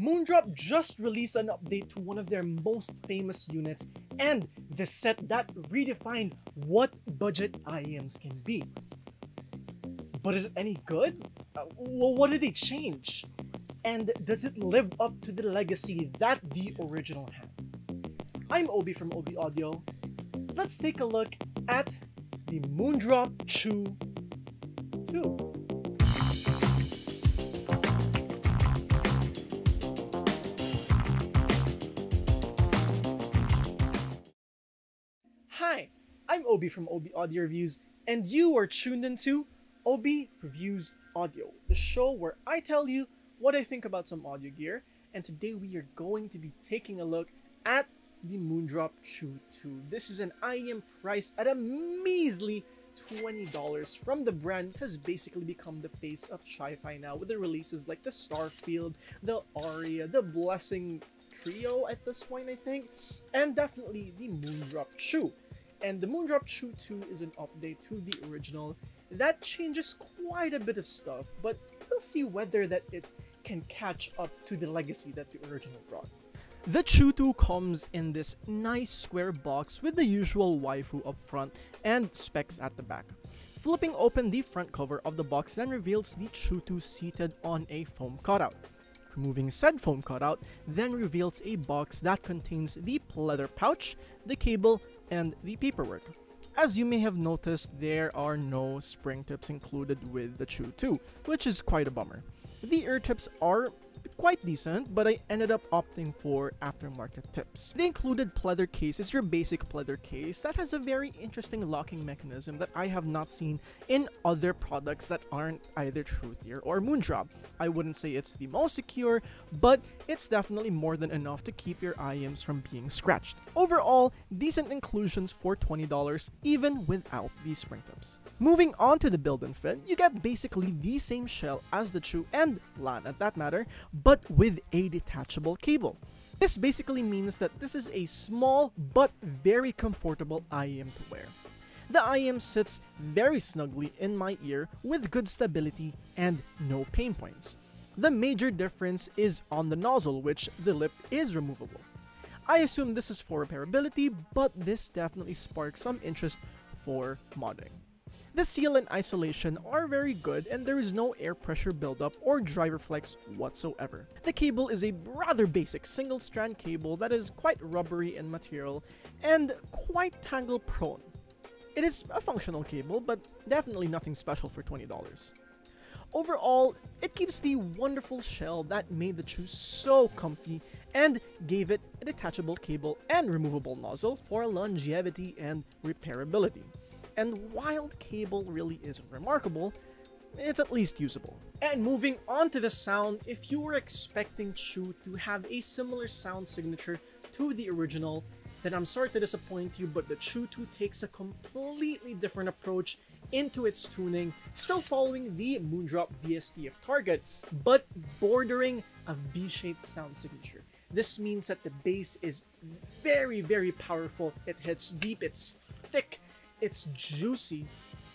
Moondrop just released an update to one of their most famous units and the set that redefined what budget IEMs can be. But is it any good? Well, what did they change? And does it live up to the legacy that the original had? I'm Obi from Obi Audio. Let's take a look at the Moondrop Chu 2. Hi, I'm Obi from Obi Audio Reviews, and you are tuned into Obi Reviews Audio, the show where I tell you what I think about some audio gear, and today we are going to be taking a look at the Moondrop Chu 2. This is an IEM priced at a measly $20 from the brand that has basically become the face of Sci-Fi now, with the releases like the Starfield, the Aria, the Blessing Trio at this point I think, and definitely the Moondrop Chu. And the Moondrop Chu 2 is an update to the original that changes quite a bit of stuff, but we'll see whether that it can catch up to the legacy that the original brought. The Chu 2 comes in this nice square box with the usual waifu up front and specs at the back. Flipping open the front cover of the box then reveals the Chu 2 seated on a foam cutout. Removing said foam cutout then reveals a box that contains the leather pouch, the cable, and the paperwork. As you may have noticed, there are no spring tips included with the Chu 2, which is quite a bummer. The ear tips are quite decent, but I ended up opting for aftermarket tips. The included pleather case is your basic pleather case that has a very interesting locking mechanism that I have not seen in other products that aren't either Truthear or Moondrop. I wouldn't say it's the most secure, but it's definitely more than enough to keep your IEMs from being scratched. Overall, decent inclusions for $20 even without these spring tips. Moving on to the build and fit, you get basically the same shell as the Chu and LAN at that matter, but with a detachable cable. This basically means that this is a small but very comfortable IEM to wear. The IEM sits very snugly in my ear with good stability and no pain points. The major difference is on the nozzle, which the lip is removable. I assume this is for repairability, but this definitely sparks some interest for modding. The seal and isolation are very good and there is no air pressure buildup or driver flex whatsoever. The cable is a rather basic single strand cable that is quite rubbery in material and quite tangle prone. It is a functional cable, but definitely nothing special for $20. Overall, it keeps the wonderful shell that made the Chu so comfy and gave it a detachable cable and removable nozzle for longevity and repairability. And while the cable really isn't remarkable, it's at least usable. And moving on to the sound, if you were expecting Chu to have a similar sound signature to the original, then I'm sorry to disappoint you, but the Chu 2 takes a completely different approach into its tuning, still following the Moondrop VST of Target, but bordering a V-shaped sound signature. This means that the bass is very, very powerful, it hits deep, it's thick, it's juicy.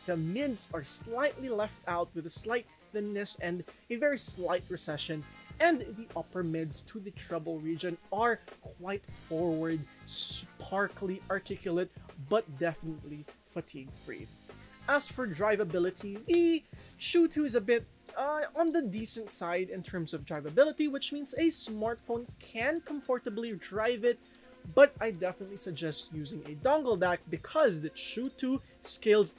The mids are slightly left out with a slight thinness and a very slight recession, and the upper mids to the treble region are quite forward, sparkly, articulate, but definitely fatigue-free. As for drivability, the Chu 2 is a bit on the decent side in terms of drivability, which means a smartphone can comfortably drive it, but I definitely suggest using a dongle DAC because the Chu 2 scales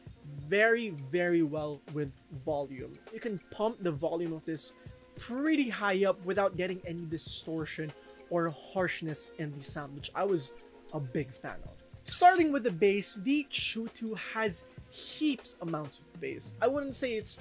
very, very well with volume. You can pump the volume of this pretty high up without getting any distortion or harshness in the sound, which I was a big fan of. Starting with the bass, the Chu 2 has heaps amounts of bass. I wouldn't say it's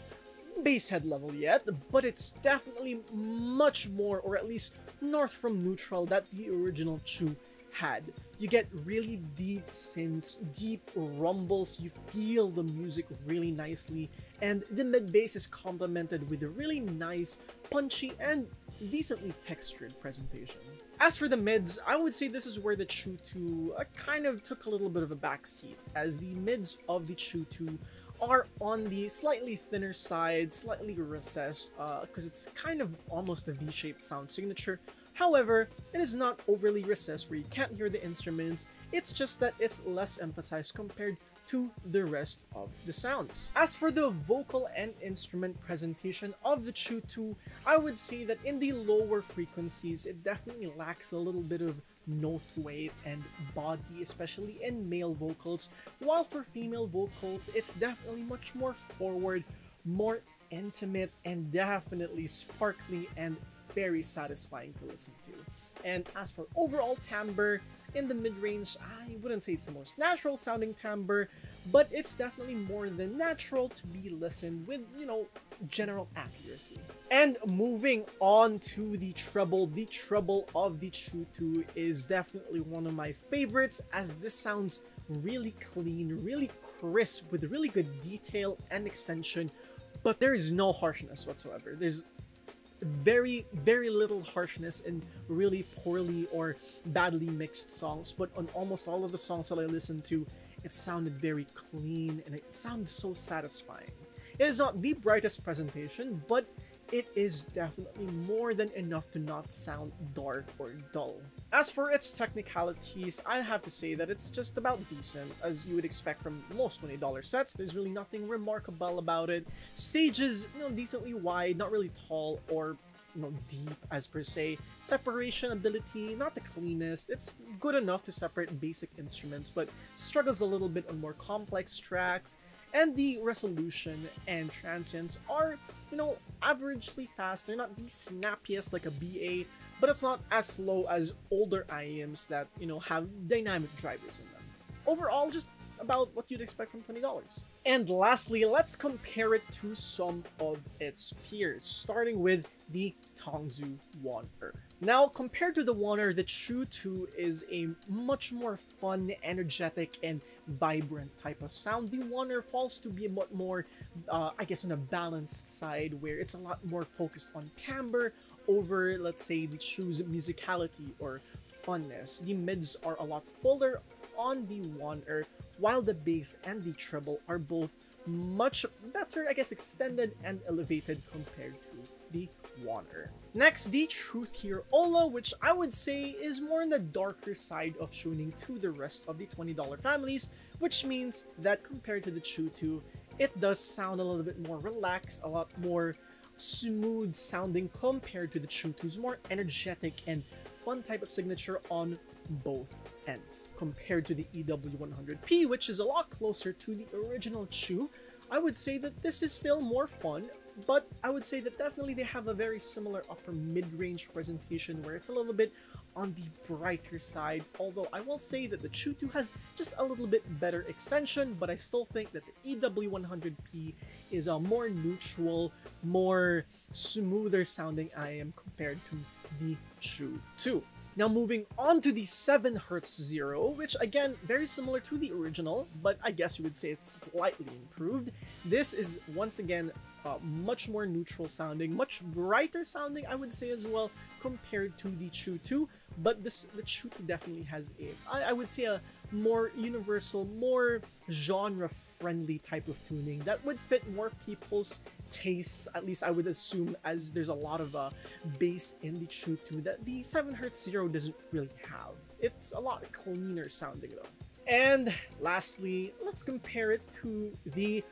bass head level yet, but it's definitely much more, or at least north from neutral, that the original Chu had. You get really deep synths, deep rumbles, you feel the music really nicely, and the mid bass is complemented with a really nice, punchy, and decently textured presentation. As for the mids, I would say this is where the Chu 2 kind of took a little bit of a backseat, as the mids of the Chu 2 are on the slightly thinner side, slightly recessed, because it's kind of almost a V-shaped sound signature. However, it is not overly recessed where you can't hear the instruments, it's just that it's less emphasized compared to the rest of the sounds. As for the vocal and instrument presentation of the Chu 2, I would say that in the lower frequencies, it definitely lacks a little bit of note weight and body, especially in male vocals, while for female vocals, it's definitely much more forward, more intimate, and definitely sparkly and very satisfying to listen to. And as for overall timbre, in the mid-range, I wouldn't say it's the most natural sounding timbre, but it's definitely more than natural to be listened with, you know, general accuracy. And moving on to the treble of the Chu 2 is definitely one of my favorites, as this sounds really clean, really crisp, with really good detail and extension, but there is no harshness whatsoever. There's very little harshness in really poorly or badly mixed songs, but on almost all of the songs that I listened to, it sounded very clean and it sounded so satisfying. It is not the brightest presentation, but it is definitely more than enough to not sound dark or dull. As for its technicalities, I have to say that it's just about decent, as you would expect from most $20 sets. There's really nothing remarkable about it. Stages, you know, decently wide, not really tall or, you know, deep as per se. Separation ability, not the cleanest. It's good enough to separate basic instruments, but struggles a little bit on more complex tracks. And the resolution and transients are, you know, averagely fast. They're not the snappiest like a BA, but it's not as slow as older IEMs that, you know, have dynamic drivers in them. Overall, just about what you'd expect from $20. And lastly, let's compare it to some of its peers, starting with the Tangzu Wan'er. Now, compared to the Wan'er, the Chu 2 is a much more fun, energetic, and vibrant type of sound. The Wan'er falls to be a lot more, I guess, on a balanced side, where it's a lot more focused on timbre over, let's say, the Chu's musicality or funness. The mids are a lot fuller on the Wan'er, while the bass and the treble are both much better, I guess, extended and elevated compared to the Wan'er. Next, the Truthear Hola, which I would say is more on the darker side of tuning to the rest of the $20 families, which means that compared to the Chu 2, it does sound a little bit more relaxed, a lot more smooth sounding compared to the Chu 2's more energetic and fun type of signature on both ends. Compared to the EW100P, which is a lot closer to the original Chu, I would say that this is still more fun, but I would say that definitely they have a very similar upper mid-range presentation where it's a little bit on the brighter side, although I will say that the Chu 2 has just a little bit better extension, but I still think that the EW100P is a more neutral, more smoother sounding IM compared to the Chu 2. Now moving on to the 7Hz Zero, which again, very similar to the original, but I guess you would say it's slightly improved. This is once again much more neutral sounding, much brighter sounding, I would say as well, compared to the Chu 2, but the Chu 2 definitely has I would say a more universal, more genre-friendly type of tuning that would fit more people's tastes, at least I would assume, as there's a lot of bass in the Chu 2 that the 7Hz Zero doesn't really have. It's a lot cleaner sounding though. And lastly, let's compare it to the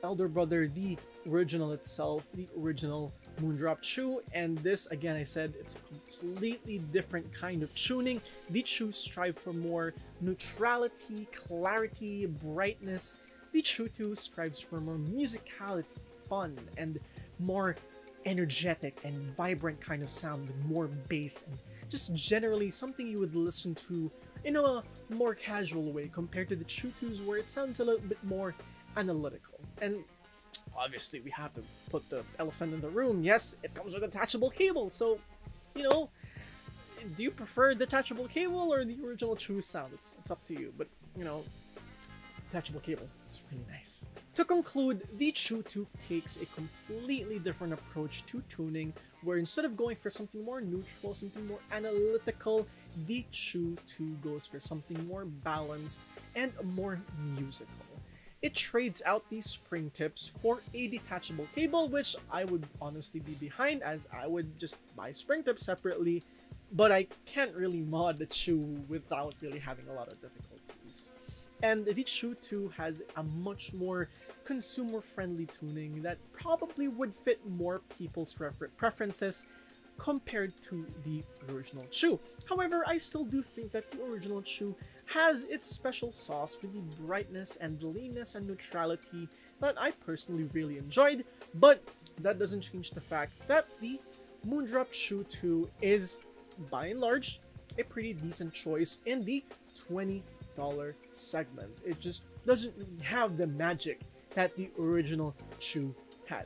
elder brother, the original itself, the original Moondrop Chu, and this, again, I said it's a completely different kind of tuning. The Chu strive for more neutrality, clarity, brightness. The Chu 2 strives for more musicality, fun, and more energetic and vibrant kind of sound with more bass and just generally something you would listen to in a more casual way compared to the Chu 2's where it sounds a little bit more analytical. And obviously we have to put the elephant in the room. Yes, it comes with a detachable cable, so, you know, do you prefer detachable cable or the original Chu sound? It's up to you, but, you know, detachable cable is really nice. To conclude, the Chu 2 takes a completely different approach to tuning, where instead of going for something more neutral, something more analytical, the Chu 2 goes for something more balanced and more musical. it trades out these spring tips for a detachable cable, which I would honestly be behind, as I would just buy spring tips separately, but I can't really mod the Chu without really having a lot of difficulties. And the Chu 2 has a much more consumer-friendly tuning that probably would fit more people's preferences compared to the original Chu. However, I still do think that the original Chu has its special sauce with the brightness and leanness and neutrality that I personally really enjoyed, but that doesn't change the fact that the Moondrop Chu 2 is, by and large, a pretty decent choice in the $20 segment. It just doesn't have the magic that the original Chu had.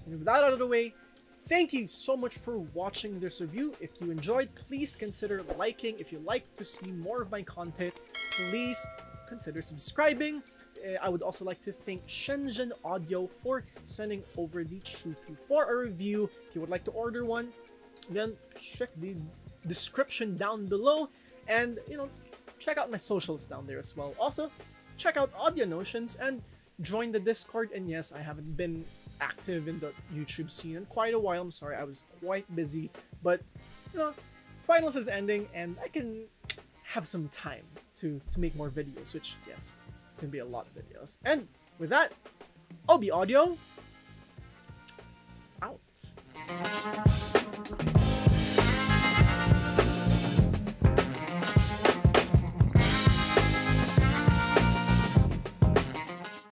And with that out of the way, thank you so much for watching this review. If you enjoyed, please consider liking. If you'd like to see more of my content, please consider subscribing. I would also like to thank Shenzhen Audio for sending over the Chu 2 for a review. If you would like to order one, then check the description down below, and check out my socials down there as well. Also, check out Audio Notions and join the Discord. And yes, I haven't been active in the YouTube scene in quite a while. I'm sorry, I was quite busy, but finals is ending and I can have some time to make more videos, which yes, it's gonna be a lot of videos. And with that, OB Audio